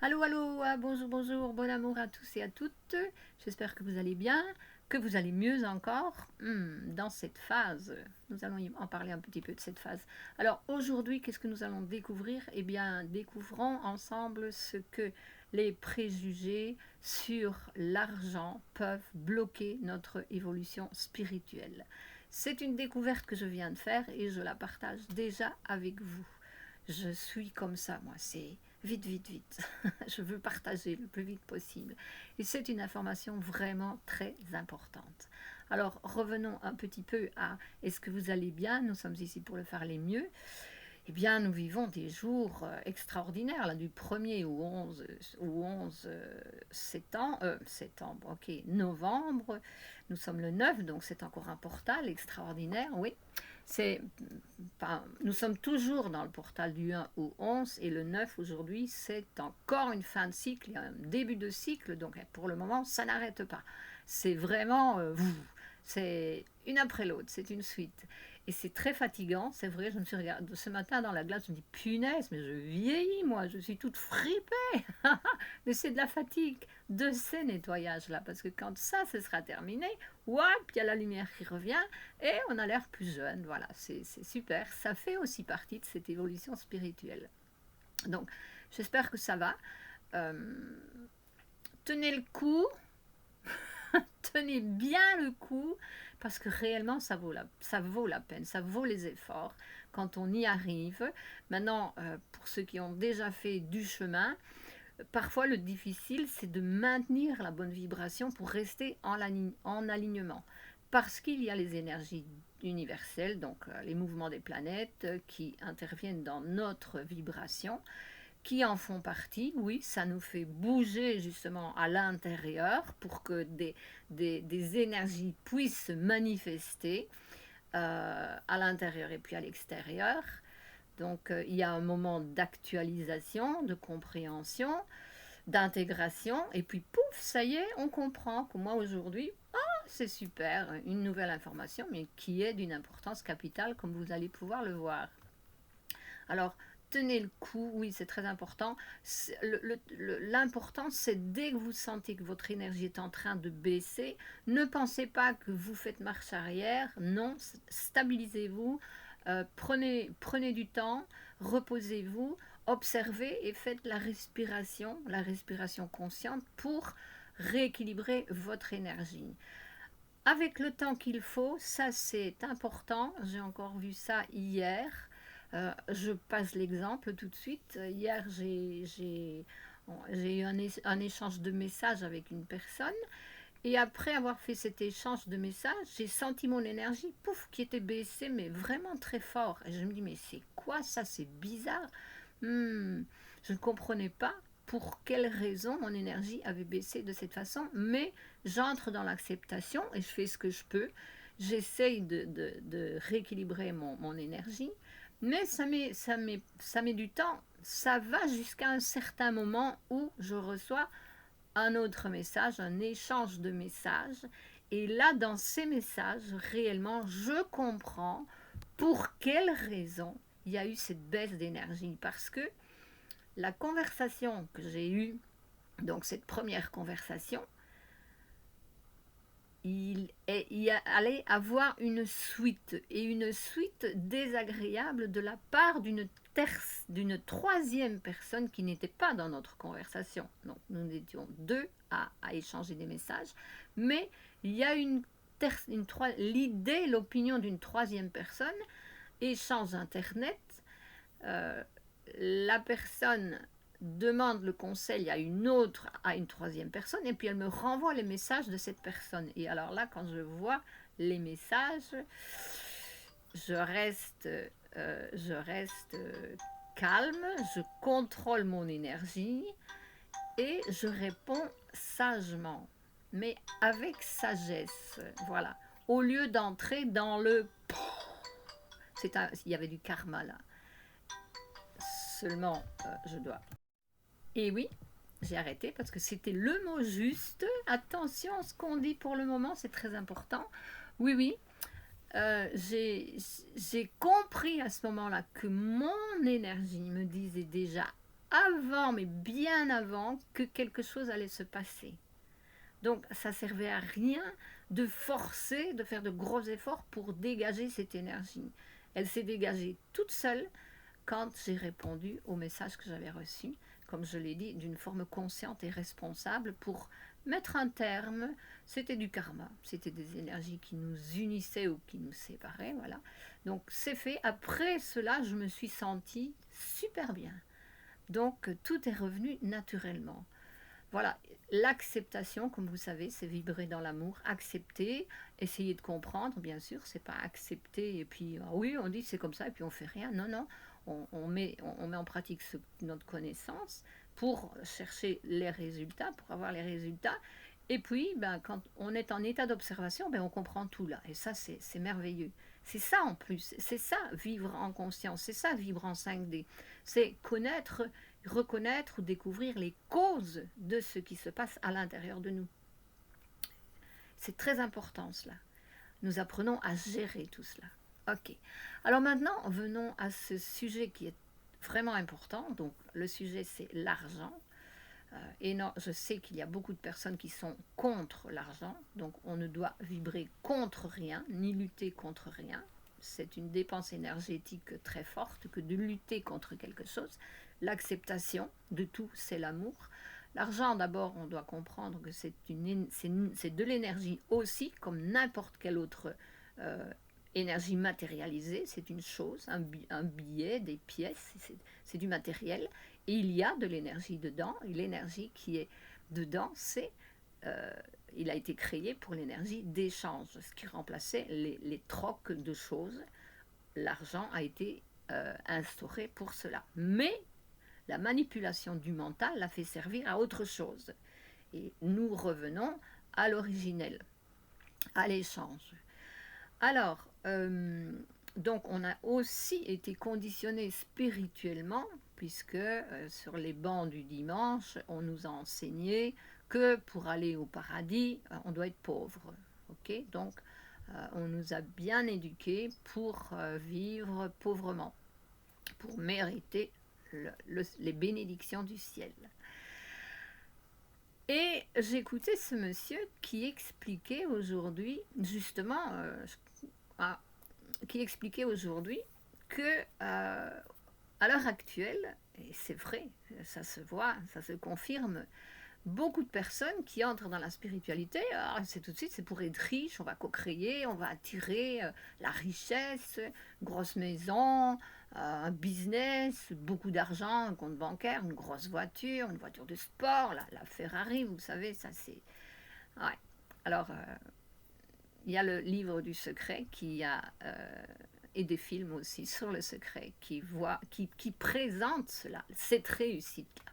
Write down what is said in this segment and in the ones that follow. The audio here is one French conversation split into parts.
Allô, allô, bonjour, bonjour, bon amour à tous et à toutes. J'espère que vous allez bien, que vous allez mieux encore dans cette phase. Nous allons en parler un petit peu de cette phase. Alors aujourd'hui, qu'est-ce que nous allons découvrir? Eh bien, découvrons ensemble ce que les préjugés sur l'argent peuvent bloquer notre évolution spirituelle. C'est une découverte que je viens de faire et je la partage déjà avec vous. Je suis comme ça, moi, c'est vite, vite, vite. Je veux partager le plus vite possible. Et c'est une information vraiment très importante. Alors, revenons un petit peu à est-ce que vous allez bien? Nous sommes ici pour le faire les mieux. Eh bien, nous vivons des jours extraordinaires, là, du 1er au 11 septembre, ok, novembre. Nous sommes le 9, donc c'est encore un portal extraordinaire, oui. C'est, nous sommes toujours dans le portal du 1 au 11 et le 9 aujourd'hui, c'est encore une fin de cycle, un début de cycle, donc pour le moment, ça n'arrête pas. C'est vraiment, c'est une après l'autre, c'est une suite. Et c'est très fatigant, c'est vrai, je me suis regardée ce matin dans la glace, je me dis punaise, mais je vieillis moi, je suis toute fripée. Mais c'est de la fatigue de ces nettoyages-là, parce que quand ça, ce sera terminé, wouah, il y a la lumière qui revient et on a l'air plus jeune. Voilà, c'est super. Ça fait aussi partie de cette évolution spirituelle. Donc, j'espère que ça va. Euh, tenez le coup, tenez bien le coup, parce que réellement, ça vaut la peine, ça vaut les efforts quand on y arrive. Maintenant, pour ceux qui ont déjà fait du chemin, parfois le difficile, c'est de maintenir la bonne vibration pour rester en alignement. Parce qu'il y a les énergies universelles, donc les mouvements des planètes qui interviennent dans notre vibration, qui en font partie. Oui, ça nous fait bouger justement à l'intérieur pour que des énergies puissent se manifester à l'intérieur et puis à l'extérieur. Donc il y a un moment d'actualisation, de compréhension, d'intégration, et puis pouf, ça y est, on comprend que moi aujourd'hui, c'est super, une nouvelle information, mais qui est d'une importance capitale, comme vous allez pouvoir le voir. Alors, tenez le coup, oui, c'est très important. L'important, c'est dès que vous sentez que votre énergie est en train de baisser, ne pensez pas que vous faites marche arrière, non, stabilisez-vous, prenez du temps, reposez-vous, observez et faites la respiration consciente pour rééquilibrer votre énergie. Avec le temps qu'il faut, ça c'est important, j'ai encore vu ça hier. Je passe l'exemple tout de suite. Hier, j'ai eu un échange de messages avec une personne. Et après avoir fait cet échange de messages, j'ai senti mon énergie, pouf, qui était baissée, mais vraiment très fort. Et je me dis, mais c'est quoi ça? C'est bizarre. Je ne comprenais pas pour quelle raison mon énergie avait baissé de cette façon, mais j'entre dans l'acceptation et je fais ce que je peux. J'essaye de rééquilibrer mon énergie, mais ça met du temps. Ça va jusqu'à un certain moment où je reçois un autre message, un échange de messages. Et là, dans ces messages, réellement, je comprends pour quelle raison il y a eu cette baisse d'énergie. Parce que la conversation que j'ai eue, donc cette première conversation, il allait avoir une suite, et une suite désagréable de la part d'une troisième personne qui n'était pas dans notre conversation. Donc nous étions deux à échanger des messages, mais il y a l'idée, l'opinion d'une troisième personne, échange internet, euh, la personne demande le conseil à une troisième personne, et puis elle me renvoie les messages de cette personne. Et alors là, quand je vois les messages, je reste calme, je contrôle mon énergie et je réponds sagement, mais avec sagesse. Voilà. Au lieu d'entrer dans le... Il y avait du karma là. Seulement, je dois... Et oui, j'ai arrêté parce que c'était le mot juste. Attention, ce qu'on dit pour le moment, c'est très important. Oui, oui, j'ai compris à ce moment-là que mon énergie me disait déjà avant, mais bien avant, que quelque chose allait se passer. Donc ça servait à rien de forcer, de faire de gros efforts pour dégager cette énergie. Elle s'est dégagée toute seule quand j'ai répondu au message que j'avais reçu, comme je l'ai dit, d'une forme consciente et responsable pour mettre un terme. C'était du karma, c'était des énergies qui nous unissaient ou qui nous séparaient, voilà. Donc c'est fait. Après cela, je me suis sentie super bien. Donc tout est revenu naturellement. Voilà, l'acceptation, comme vous savez, c'est vibrer dans l'amour, accepter, essayer de comprendre, bien sûr, c'est pas accepter et puis ah oui, on dit c'est comme ça et puis on fait rien. Non, non, on met en pratique notre connaissance pour chercher les résultats, pour avoir les résultats. Et puis, ben, quand on est en état d'observation, ben, on comprend tout là. Et ça, c'est merveilleux. C'est ça en plus, c'est ça vivre en conscience, c'est ça vivre en 5D. C'est connaître, reconnaître ou découvrir les causes de ce qui se passe à l'intérieur de nous. C'est très important cela. Nous apprenons à gérer tout cela. Ok. Alors maintenant, venons à ce sujet qui est vraiment important. Donc le sujet c'est l'argent. Et non, je sais qu'il y a beaucoup de personnes qui sont contre l'argent. Donc on ne doit vibrer contre rien, ni lutter contre rien. C'est une dépense énergétique très forte que de lutter contre quelque chose. L'acceptation de tout, c'est l'amour. L'argent, d'abord, on doit comprendre que c'est de l'énergie aussi, comme n'importe quelle autre énergie matérialisée. C'est une chose, un billet, des pièces, c'est du matériel. Et il y a de l'énergie dedans. Et l'énergie qui est dedans, il a été créé pour l'énergie d'échange, ce qui remplaçait les trocs de choses. L'argent a été instauré pour cela. Mais la manipulation du mental l'a fait servir à autre chose. Et nous revenons à l'originel, à l'échange. Alors, donc on a aussi été conditionné spirituellement, puisque sur les bancs du dimanche, on nous a enseigné que pour aller au paradis, on doit être pauvre. Okay, donc, on nous a bien éduqués pour vivre pauvrement, pour mériter les bénédictions du ciel. Et j'écoutais ce monsieur qui expliquait aujourd'hui, justement, qui expliquait aujourd'hui que à l'heure actuelle, et c'est vrai, ça se voit, ça se confirme, beaucoup de personnes qui entrent dans la spiritualité, c'est tout de suite, c'est pour être riche, on va co-créer, on va attirer la richesse, grosse maison, un business, beaucoup d'argent, un compte bancaire, une grosse voiture, une voiture de sport, la Ferrari, vous savez, ça c'est... Ouais. Alors, il y a le livre du secret qui a... et des films aussi sur le secret qui présentent cela, cette réussite-là.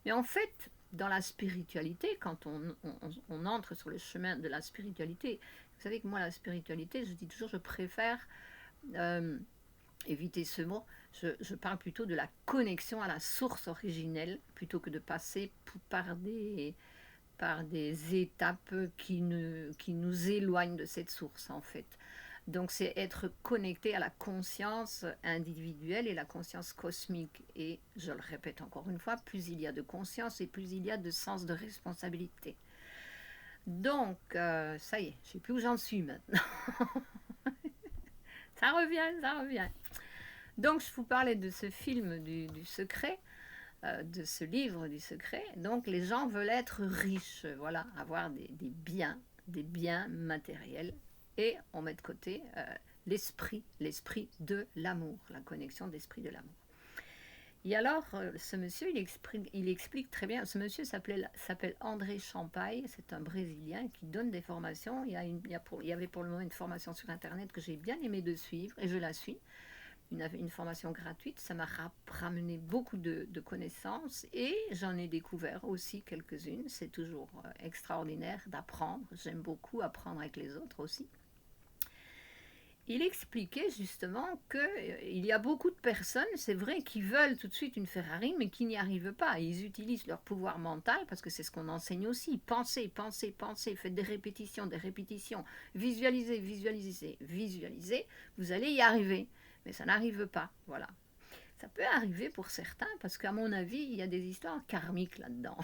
Mais en fait, dans la spiritualité, quand on entre sur le chemin de la spiritualité, vous savez que moi, la spiritualité, je dis toujours, je préfère éviter ce mot, je parle plutôt de la connexion à la source originelle, plutôt que de passer par des étapes qui nous éloignent de cette source, en fait. Donc c'est être connecté à la conscience individuelle et la conscience cosmique. Et je le répète encore une fois, plus il y a de conscience et plus il y a de sens de responsabilité. Donc, ça y est, je ne sais plus où j'en suis maintenant. Ça revient. Donc je vous parlais de ce film du secret, de ce livre du secret. Donc les gens veulent être riches, voilà, avoir des biens matériels. Et on met de côté l'esprit de l'amour, la connexion d'esprit de l'amour. Et alors, ce monsieur, il explique très bien, ce monsieur s'appelle André Champagne, c'est un Brésilien qui donne des formations. Il y avait pour le moment une formation sur Internet que j'ai bien aimé de suivre, et je la suis. Une formation gratuite, ça m'a ramené beaucoup de connaissances, et j'en ai découvert aussi quelques-unes. C'est toujours extraordinaire d'apprendre, j'aime beaucoup apprendre avec les autres aussi. Il expliquait justement qu'il y a beaucoup de personnes, c'est vrai, qui veulent tout de suite une Ferrari, mais qui n'y arrivent pas. Ils utilisent leur pouvoir mental, parce que c'est ce qu'on enseigne aussi. Pensez, faites des répétitions, visualisez, vous allez y arriver. Mais ça n'arrive pas, voilà. Ça peut arriver pour certains, parce qu'à mon avis, il y a des histoires karmiques là-dedans.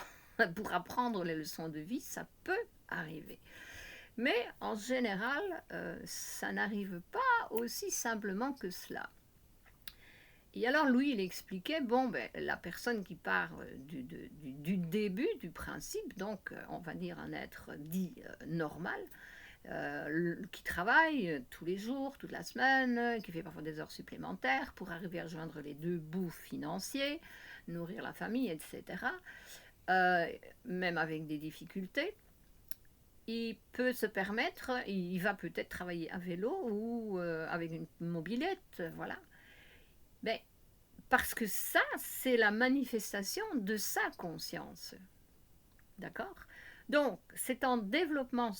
Pour apprendre les leçons de vie, ça peut arriver. Mais en général, ça n'arrive pas aussi simplement que cela. Et alors lui, il expliquait, bon, ben, la personne qui part du début, du principe, donc on va dire un être dit normal, qui travaille tous les jours, toute la semaine, qui fait parfois des heures supplémentaires pour arriver à joindre les deux bouts financiers, nourrir la famille, etc. Euh, Même avec des difficultés, il peut se permettre, il va peut-être travailler à vélo ou avec une mobilette, voilà. Mais parce que ça, c'est la manifestation de sa conscience. D'accord? Donc, c'est en développant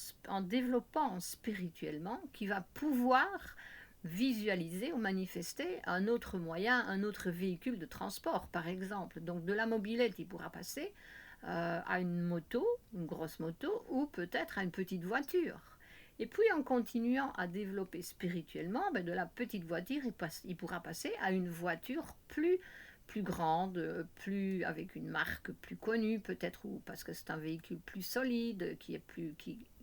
spirituellement qu'il va pouvoir visualiser ou manifester un autre moyen, un autre véhicule de transport, par exemple. Donc, de la mobilette, il pourra passer à une moto, une grosse moto, ou peut-être à une petite voiture. Et puis, en continuant à développer spirituellement, ben, de la petite voiture, il pourra passer à une voiture plus grande, plus avec une marque plus connue peut-être, ou parce que c'est un véhicule plus solide,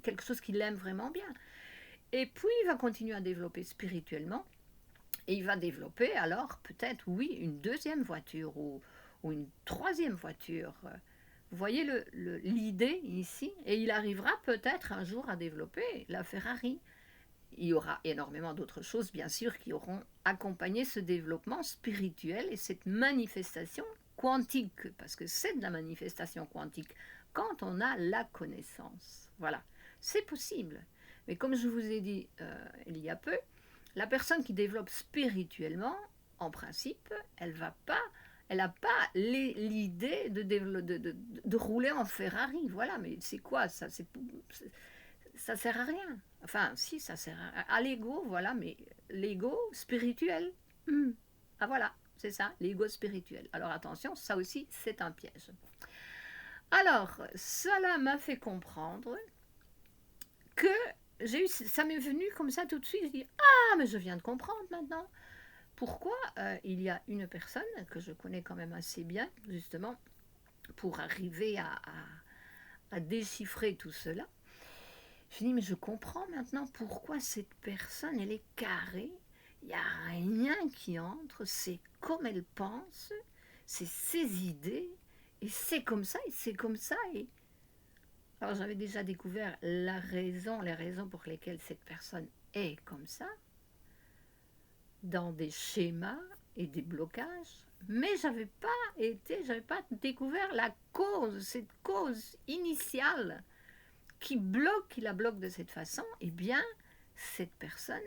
quelque chose qu'il aime vraiment bien. Et puis il va continuer à développer spirituellement, et il va développer alors peut-être, oui, une deuxième voiture ou une troisième voiture. Vous voyez l'idée ici, et il arrivera peut-être un jour à développer la Ferrari. Il y aura énormément d'autres choses, bien sûr, qui auront accompagné ce développement spirituel et cette manifestation quantique, parce que c'est de la manifestation quantique quand on a la connaissance. Voilà, c'est possible. Mais comme je vous ai dit il y a peu, la personne qui développe spirituellement, en principe, elle n'a pas l'idée de rouler en Ferrari. Voilà, mais c'est quoi ça? Ça sert à rien. Enfin, si, ça sert à l'ego, voilà, mais l'ego spirituel. Ah voilà, c'est ça, l'ego spirituel. Alors attention, ça aussi, c'est un piège. Alors, cela m'a fait comprendre que ça m'est venu comme ça tout de suite. Je dis, ah, mais je viens de comprendre maintenant. Pourquoi il y a une personne que je connais quand même assez bien, justement, pour arriver à déchiffrer tout cela. Je dis, mais je comprends maintenant pourquoi cette personne, elle est carrée. Il n'y a rien qui entre, c'est comme elle pense, c'est ses idées, et c'est comme ça, et c'est comme ça. Alors j'avais déjà découvert les raisons pour lesquelles cette personne est comme ça, dans des schémas et des blocages, mais j'avais pas découvert la cause, cette cause initiale qui la bloque de cette façon. Eh bien, cette personne,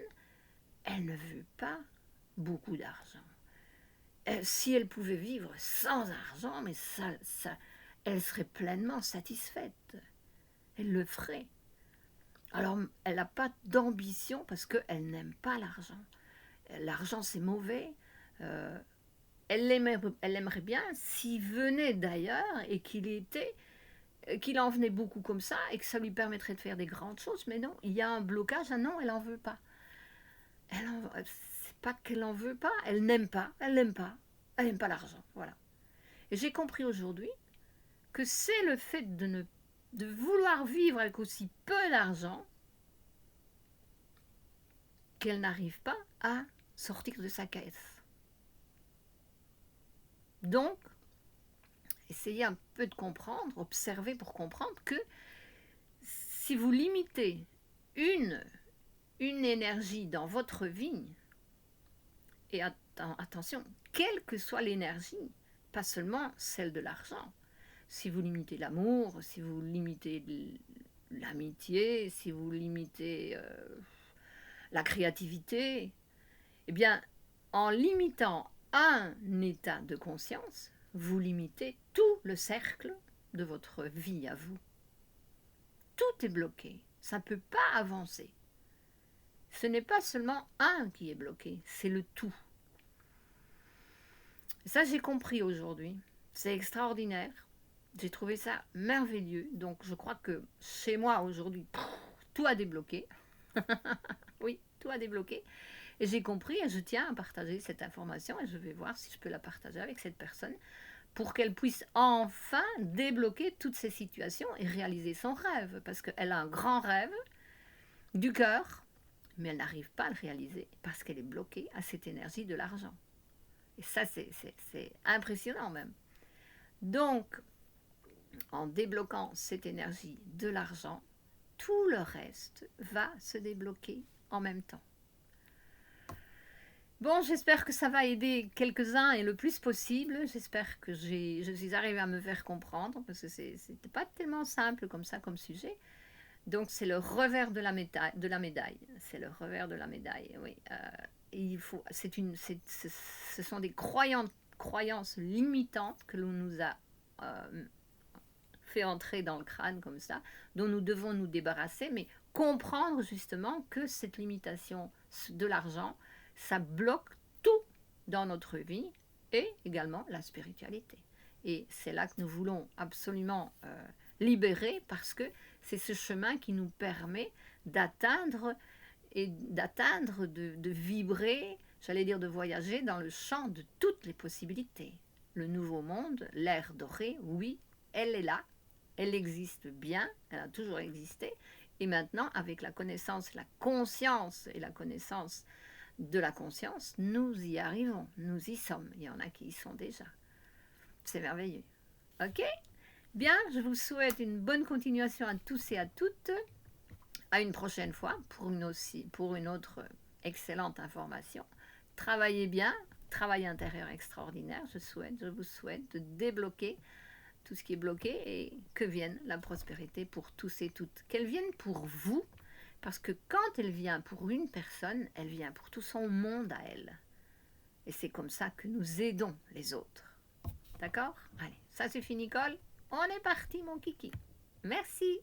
elle ne veut pas beaucoup d'argent. Si elle pouvait vivre sans argent, mais elle serait pleinement satisfaite. Elle le ferait. Alors, elle n'a pas d'ambition parce qu'elle n'aime pas l'argent. L'argent, c'est mauvais. Elle aimerait bien s'il venait d'ailleurs et qu'il en venait beaucoup comme ça et que ça lui permettrait de faire des grandes choses. Mais non, il y a un blocage. Ah non, elle n'en veut pas. C'est pas qu'elle n'en veut pas, elle n'aime pas, elle n'aime pas. Elle n'aime pas l'argent, voilà. Et j'ai compris aujourd'hui que c'est le fait de vouloir vivre avec aussi peu d'argent qu'elle n'arrive pas à sortir de sa caisse. Donc, essayez un peu de comprendre, observez pour comprendre que si vous limitez une énergie dans votre vie, et attention, quelle que soit l'énergie, pas seulement celle de l'argent, si vous limitez l'amour, si vous limitez l'amitié, si vous limitez la créativité, eh bien, en limitant un état de conscience, vous limitez tout le cercle de votre vie à vous. Tout est bloqué, ça ne peut pas avancer. Ce n'est pas seulement un qui est bloqué, c'est le tout. Et ça, j'ai compris aujourd'hui. C'est extraordinaire. J'ai trouvé ça merveilleux. Donc, je crois que chez moi, aujourd'hui, tout a débloqué. Oui, tout a débloqué. Et j'ai compris et je tiens à partager cette information et je vais voir si je peux la partager avec cette personne pour qu'elle puisse enfin débloquer toutes ces situations et réaliser son rêve. Parce qu'elle a un grand rêve du cœur, mais elle n'arrive pas à le réaliser parce qu'elle est bloquée à cette énergie de l'argent. Et ça, c'est impressionnant même. Donc, en débloquant cette énergie de l'argent, tout le reste va se débloquer en même temps. Bon, j'espère que ça va aider quelques-uns et le plus possible. J'espère que je suis arrivée à me faire comprendre parce que c'était pas tellement simple comme ça comme sujet. Donc c'est le revers de la médaille. C'est le revers de la médaille, oui. Ce sont des croyances limitantes que l'on nous a fait entrer dans le crâne comme ça, dont nous devons nous débarrasser, mais comprendre justement que cette limitation de l'argent, ça bloque tout dans notre vie et également la spiritualité. Et c'est là que nous voulons absolument libérer parce que c'est ce chemin qui nous permet d'atteindre de vibrer, j'allais dire de voyager dans le champ de toutes les possibilités. Le nouveau monde, l'ère dorée, oui, elle est là, elle existe bien, elle a toujours existé, et maintenant avec la connaissance, la conscience et la connaissance de la conscience, nous y arrivons, nous y sommes. Il y en a qui y sont déjà. C'est merveilleux. Ok? Bien, je vous souhaite une bonne continuation à tous et à toutes. À une prochaine fois pour une autre excellente information. Travaillez bien, travail intérieur extraordinaire. Je vous souhaite de débloquer tout ce qui est bloqué et que vienne la prospérité pour tous et toutes. Qu'elle vienne pour vous, parce que quand elle vient pour une personne, elle vient pour tout son monde à elle. Et c'est comme ça que nous aidons les autres. D'accord? Allez, ça suffit Nicole. On est parti mon kiki. Merci.